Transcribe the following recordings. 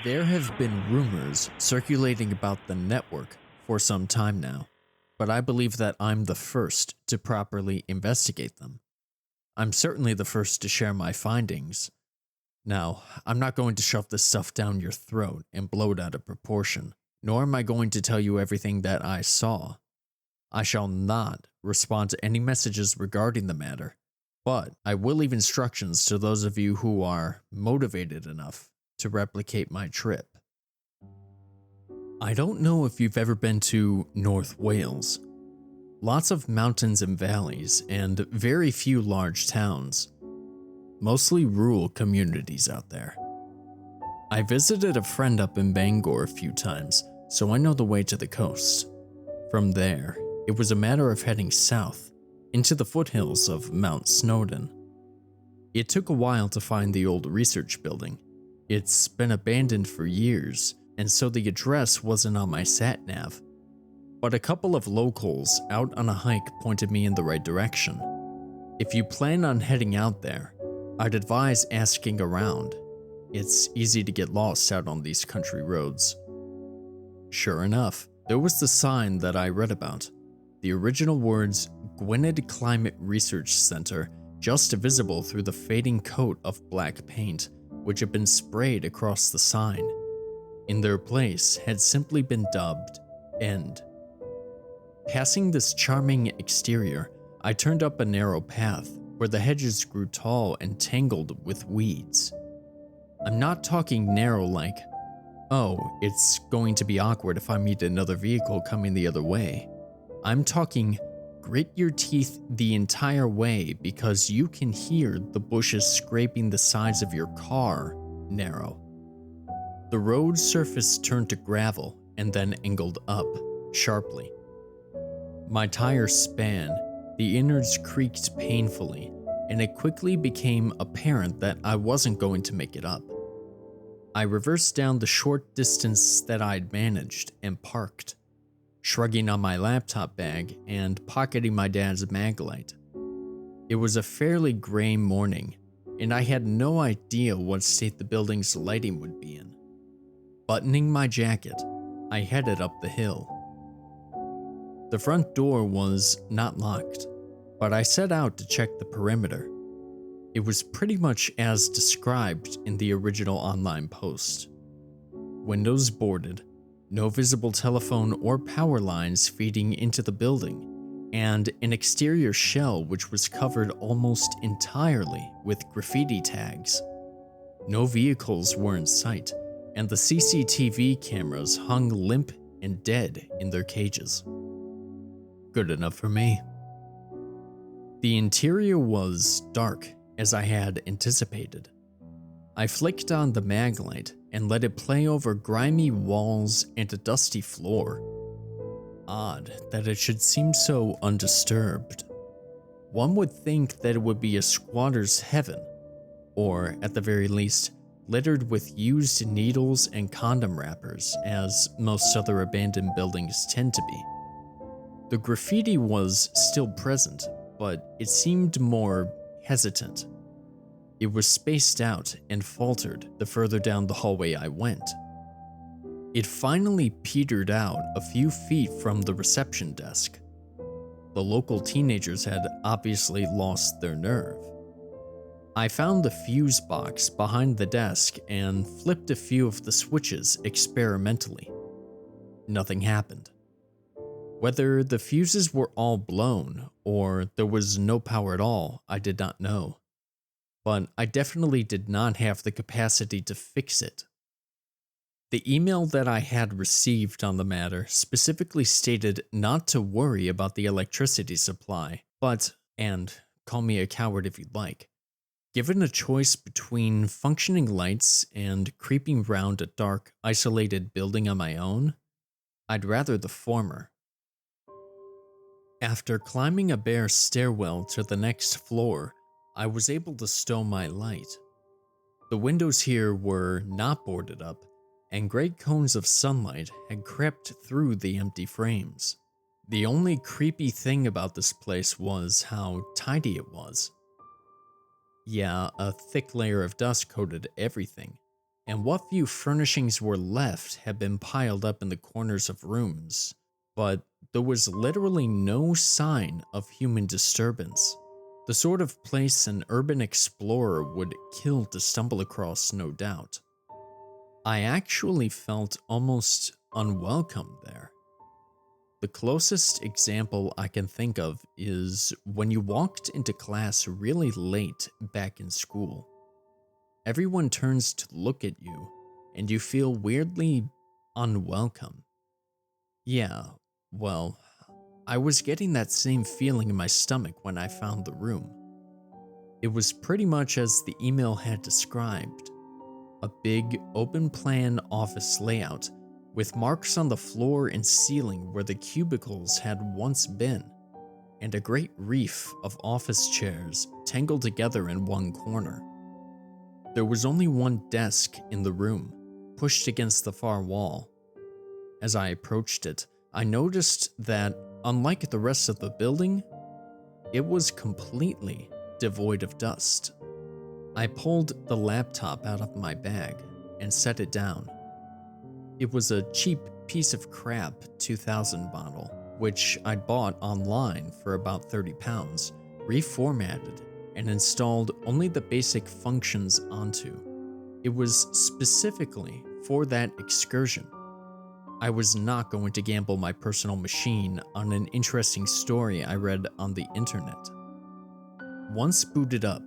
There have been rumors circulating about the network for some time now, but I believe that I'm the first to properly investigate them. I'm certainly the first to share my findings. Now, I'm not going to shove this stuff down your throat and blow it out of proportion, nor am I going to tell you everything that I saw. I shall not respond to any messages regarding the matter, but I will leave instructions to those of you who are motivated enough to replicate my trip. I don't know if you've ever been to North Wales. Lots of mountains and valleys, and very few large towns. Mostly rural communities out there. I visited a friend up in Bangor a few times, so I know the way to the coast. From there, it was a matter of heading south, into the foothills of Mount Snowdon. It took a while to find the old research building. It's been abandoned for years, and so the address wasn't on my sat-nav. But a couple of locals out on a hike pointed me in the right direction. If you plan on heading out there, I'd advise asking around. It's easy to get lost out on these country roads. Sure enough, there was the sign that I read about. The original words, Gwynedd Climate Research Center, just visible through the fading coat of black paint, which had been sprayed across the sign. In their place had simply been dubbed End. Passing this charming exterior, I turned up a narrow path where the hedges grew tall and tangled with weeds. I'm not talking narrow like, oh, it's going to be awkward if I meet another vehicle coming the other way. I'm talking grit your teeth the entire way because you can hear the bushes scraping the sides of your car narrow. The road surface turned to gravel and then angled up sharply. My tires span, the innards creaked painfully, and it quickly became apparent that I wasn't going to make it up. I reversed down the short distance that I'd managed and parked, shrugging on my laptop bag and pocketing my dad's Maglite. It was a fairly gray morning, and I had no idea what state the building's lighting would be in. Buttoning my jacket, I headed up the hill. The front door was not locked, but I set out to check the perimeter. It was pretty much as described in the original online post. Windows boarded, no visible telephone or power lines feeding into the building, and an exterior shell which was covered almost entirely with graffiti tags. No vehicles were in sight, and the CCTV cameras hung limp and dead in their cages. Good enough for me. The interior was dark, as I had anticipated. I flicked on the Maglite and let it play over grimy walls and a dusty floor. Odd that it should seem so undisturbed. One would think that it would be a squatter's heaven, or at the very least, littered with used needles and condom wrappers, as most other abandoned buildings tend to be. The graffiti was still present, but it seemed more hesitant. It was spaced out and faltered the further down the hallway I went. It finally petered out a few feet from the reception desk. The local teenagers had obviously lost their nerve. I found the fuse box behind the desk and flipped a few of the switches experimentally. Nothing happened. Whether the fuses were all blown or there was no power at all, I did not know. But I definitely did not have the capacity to fix it. The email that I had received on the matter specifically stated not to worry about the electricity supply, but, and call me a coward if you'd like, given a choice between functioning lights and creeping round a dark, isolated building on my own, I'd rather the former. After climbing a bare stairwell to the next floor, I was able to stow my light. The windows here were not boarded up, and great cones of sunlight had crept through the empty frames. The only creepy thing about this place was how tidy it was. Yeah, a thick layer of dust coated everything, and what few furnishings were left had been piled up in the corners of rooms, but there was literally no sign of human disturbance. The sort of place an urban explorer would kill to stumble across, no doubt. I actually felt almost unwelcome there. The closest example I can think of is when you walked into class really late back in school. Everyone turns to look at you, and you feel weirdly unwelcome. Yeah, well, I was getting that same feeling in my stomach when I found the room. It was pretty much as the email had described. A big, open-plan office layout with marks on the floor and ceiling where the cubicles had once been, and a great reef of office chairs tangled together in one corner. There was only one desk in the room, pushed against the far wall. As I approached it, I noticed that, unlike the rest of the building, it was completely devoid of dust. I pulled the laptop out of my bag and set it down. It was a cheap piece of crap 2000 bottle, which I'd bought online for about £30, reformatted, and installed only the basic functions onto. It was specifically for that excursion. I was not going to gamble my personal machine on an interesting story I read on the internet. Once booted up,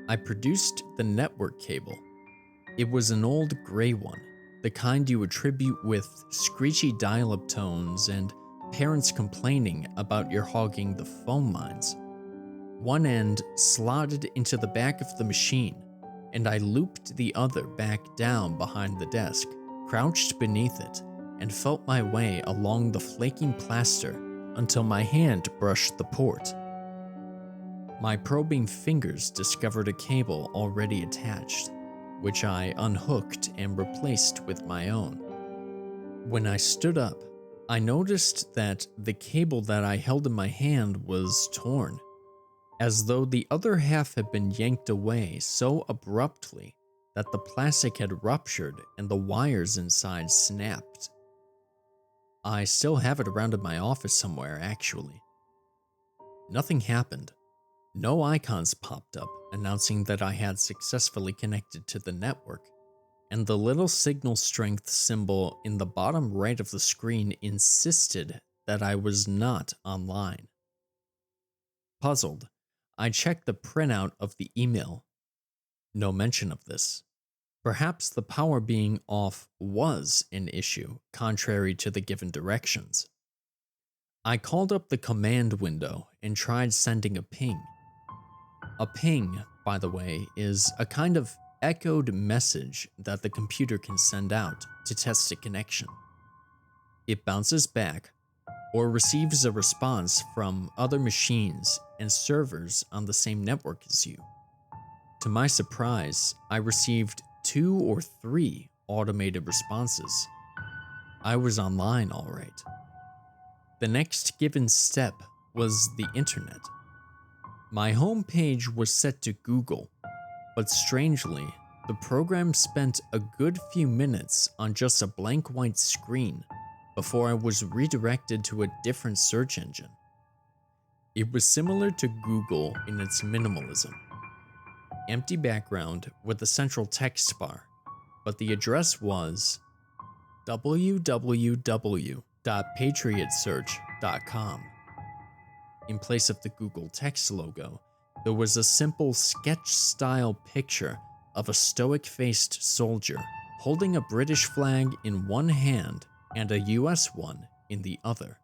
I produced the network cable. It was an old gray one, the kind you attribute with screechy dial-up tones and parents complaining about your hogging the phone lines. One end slotted into the back of the machine, and I looped the other back down behind the desk, crouched beneath it, and felt my way along the flaking plaster until my hand brushed the port. My probing fingers discovered a cable already attached, which I unhooked and replaced with my own. When I stood up, I noticed that the cable that I held in my hand was torn, as though the other half had been yanked away so abruptly that the plastic had ruptured and the wires inside snapped. I still have it around in my office somewhere, actually. Nothing happened. No icons popped up announcing that I had successfully connected to the network, and the little signal strength symbol in the bottom right of the screen insisted that I was not online. Puzzled, I checked the printout of the email. No mention of this. Perhaps the power being off was an issue, contrary to the given directions. I called up the command window and tried sending a ping. A ping, by the way, is a kind of echoed message that the computer can send out to test a connection. It bounces back or receives a response from other machines and servers on the same network as you. To my surprise, I received 2 or 3 automated responses. I was online all right. The next given step was the internet. My home page was set to Google, but strangely, the program spent a good few minutes on just a blank white screen before I was redirected to a different search engine. It was similar to Google in its minimalism. Empty background with a central text bar, but the address was www.patriotsearch.com. In place of the Google text logo, there was a simple sketch-style picture of a stoic-faced soldier holding a British flag in one hand and a US one in the other.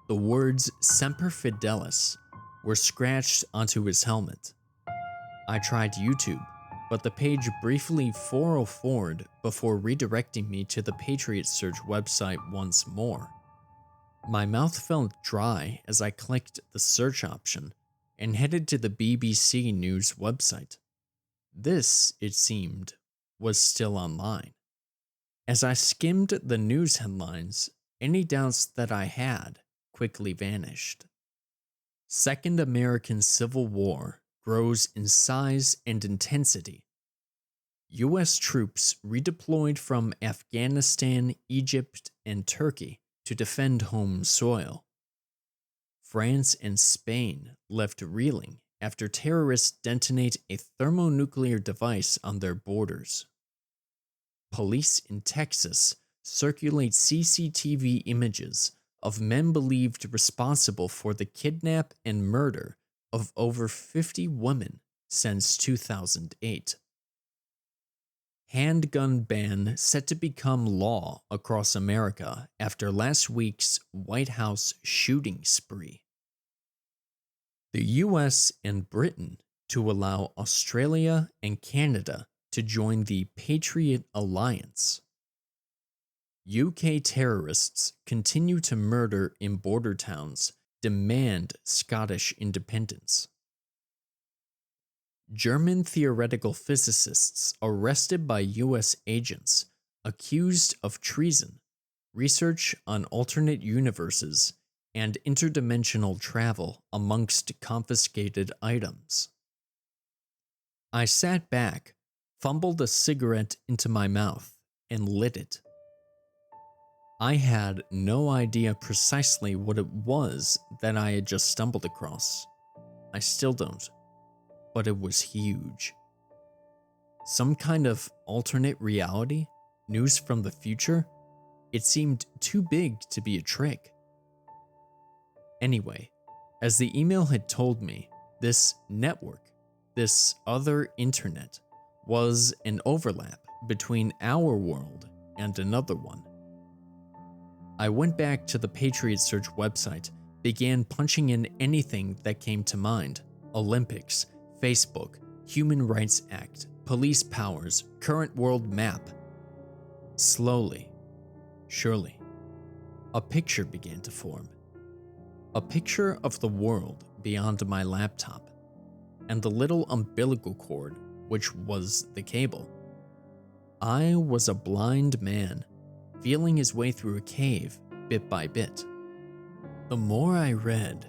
The words Semper Fidelis were scratched onto his helmet. I tried YouTube, but the page briefly 404'd before redirecting me to the Patriot Search website once more. My mouth felt dry as I clicked the search option and headed to the BBC News website. This, it seemed, was still online. As I skimmed the news headlines, any doubts that I had quickly vanished. Second American Civil War grows in size and intensity. US troops redeployed from Afghanistan, Egypt, and Turkey to defend home soil. France and Spain left reeling after terrorists detonate a thermonuclear device on their borders. Police in Texas circulate CCTV images of men believed responsible for the kidnap and murder of over 50 women since 2008. Handgun ban set to become law across America after last week's White House shooting spree. The US and Britain to allow Australia and Canada to join the Patriot Alliance. UK terrorists continue to murder in border towns, demand Scottish independence. German theoretical physicists arrested by US agents accused of treason, research on alternate universes, and interdimensional travel amongst confiscated items. I sat back, fumbled a cigarette into my mouth, and lit it. I had no idea precisely what it was that I had just stumbled across. I still don't, but it was huge. Some kind of alternate reality? News from the future? It seemed too big to be a trick. Anyway, as the email had told me, this network, this other internet, was an overlap between our world and another one. I went back to the Patriot Search website, began punching in anything that came to mind: Olympics, Facebook, Human Rights Act, police powers, current world map. Slowly, surely, a picture began to form. A picture of the world beyond my laptop, and the little umbilical cord, which was the cable. I was a blind man, feeling his way through a cave bit by bit. The more I read,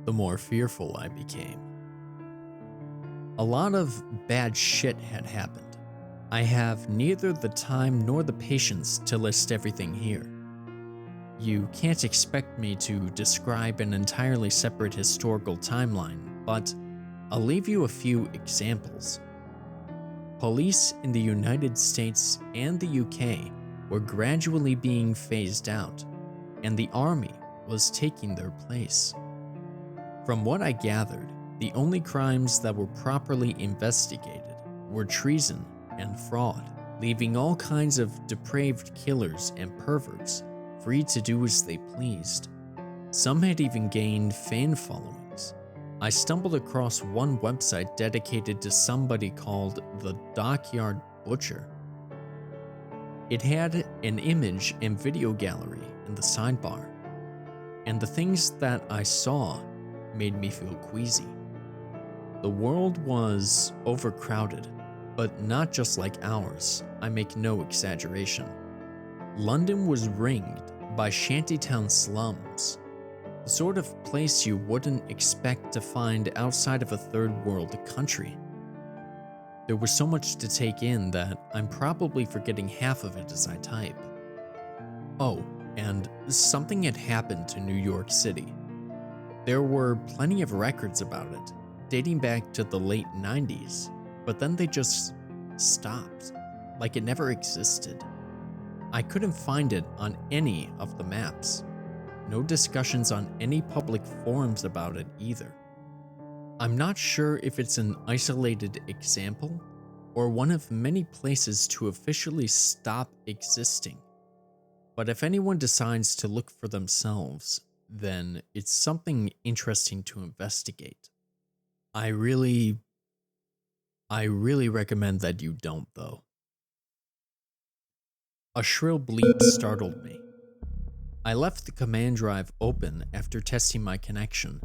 the more fearful I became. A lot of bad shit had happened. I have neither the time nor the patience to list everything here. You can't expect me to describe an entirely separate historical timeline, but I'll leave you a few examples. Police in the United States and the UK were gradually being phased out, and the army was taking their place. From what I gathered, the only crimes that were properly investigated were treason and fraud, leaving all kinds of depraved killers and perverts free to do as they pleased. Some had even gained fan followings. I stumbled across one website dedicated to somebody called the Dockyard Butcher. It had an image and video gallery in the sidebar, and the things that I saw made me feel queasy. The world was overcrowded, but not just like ours. I make no exaggeration. London was ringed by shantytown slums, the sort of place you wouldn't expect to find outside of a third world country. There was so much to take in that I'm probably forgetting half of it as I type. Oh, and something had happened to New York City. There were plenty of records about it, dating back to the late 90s, but then they just stopped, like it never existed. I couldn't find it on any of the maps. No discussions on any public forums about it either. I'm not sure if it's an isolated example or one of many places to officially stop existing. But if anyone decides to look for themselves, then it's something interesting to investigate. I really recommend that you don't, though. A shrill bleep startled me. I left the command drive open after testing my connection.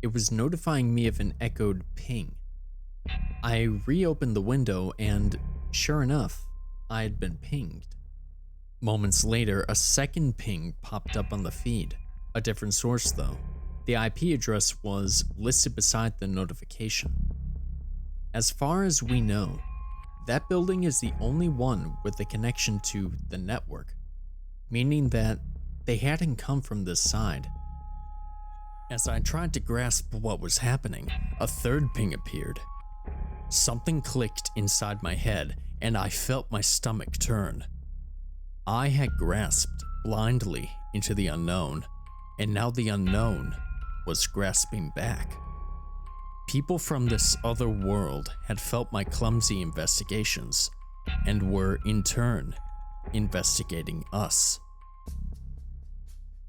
It was notifying me of an echoed ping. I reopened the window and, sure enough, I had been pinged. Moments later, a second ping popped up on the feed. A different source though. The IP address was listed beside the notification. As far as we know, that building is the only one with a connection to the network, meaning that they hadn't come from this side. As I tried to grasp what was happening, a third ping appeared. Something clicked inside my head, and I felt my stomach turn. I had grasped blindly into the unknown, and now the unknown was grasping back. People from this other world had felt my clumsy investigations, and were, in turn, investigating us.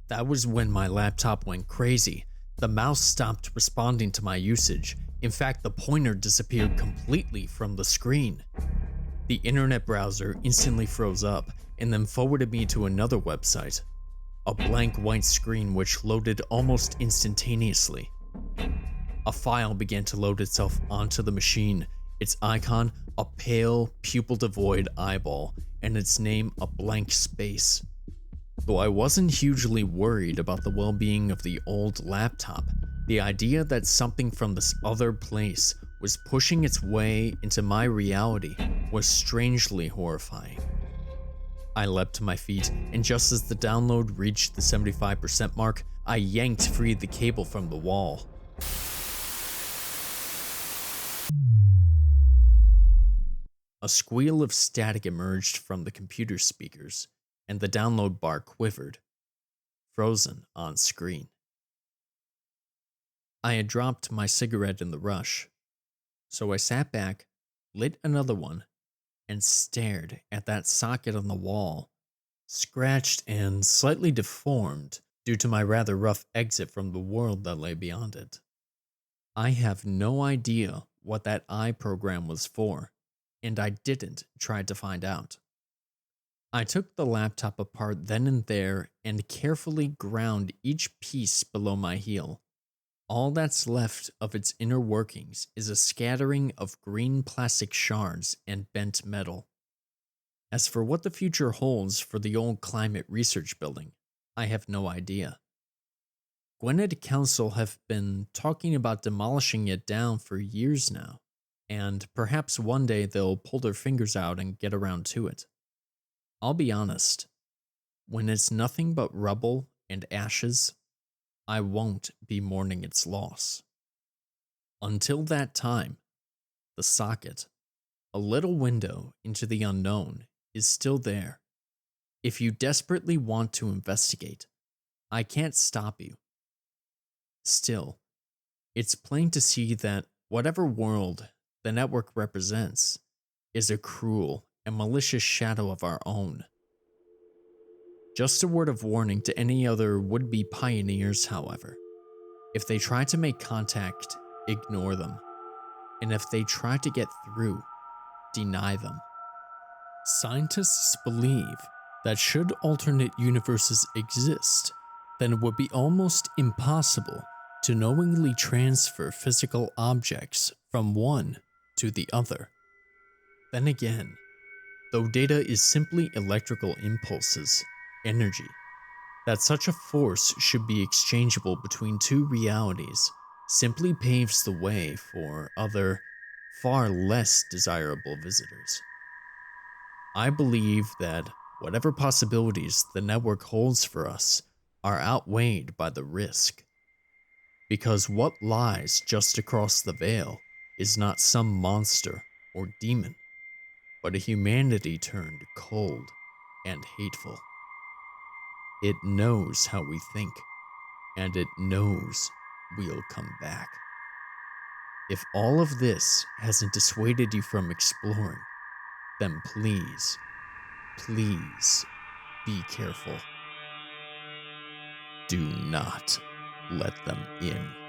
That was when my laptop went crazy. The mouse stopped responding to my usage. In fact, the pointer disappeared completely from the screen. The internet browser instantly froze up and then forwarded me to another website. A blank white screen which loaded almost instantaneously. A file began to load itself onto the machine, its icon a pale, pupil-devoid eyeball, and its name a blank space. Though I wasn't hugely worried about the well-being of the old laptop, the idea that something from this other place was pushing its way into my reality was strangely horrifying. I leapt to my feet, and just as the download reached the 75% mark, I yanked free the cable from the wall. A squeal of static emerged from the computer speakers, and the download bar quivered, frozen on screen. I had dropped my cigarette in the rush, so I sat back, lit another one, and stared at that socket on the wall, scratched and slightly deformed due to my rather rough exit from the world that lay beyond it. I have no idea what that eye program was for, and I didn't try to find out. I took the laptop apart then and there and carefully ground each piece below my heel. All that's left of its inner workings is a scattering of green plastic shards and bent metal. As for what the future holds for the old climate research building, I have no idea. Gwinnett Council have been talking about demolishing it down for years now, and perhaps one day they'll pull their fingers out and get around to it. I'll be honest, when it's nothing but rubble and ashes, I won't be mourning its loss. Until that time, the socket, a little window into the unknown, is still there. If you desperately want to investigate, I can't stop you. Still, it's plain to see that whatever world the network represents is a cruel and malicious shadow of our own. Just a word of warning to any other would-be pioneers, however. If they try to make contact, ignore them. And if they try to get through, deny them. Scientists believe that should alternate universes exist, then it would be almost impossible to knowingly transfer physical objects from one to the other. Then again, though data is simply electrical impulses, energy, that such a force should be exchangeable between two realities simply paves the way for other, far less desirable visitors. I believe that whatever possibilities the network holds for us are outweighed by the risk. Because what lies just across the veil is not some monster or demon, but a humanity turned cold and hateful. It knows how we think, and it knows we'll come back. If all of this hasn't dissuaded you from exploring, then please, please be careful. Do not let them in.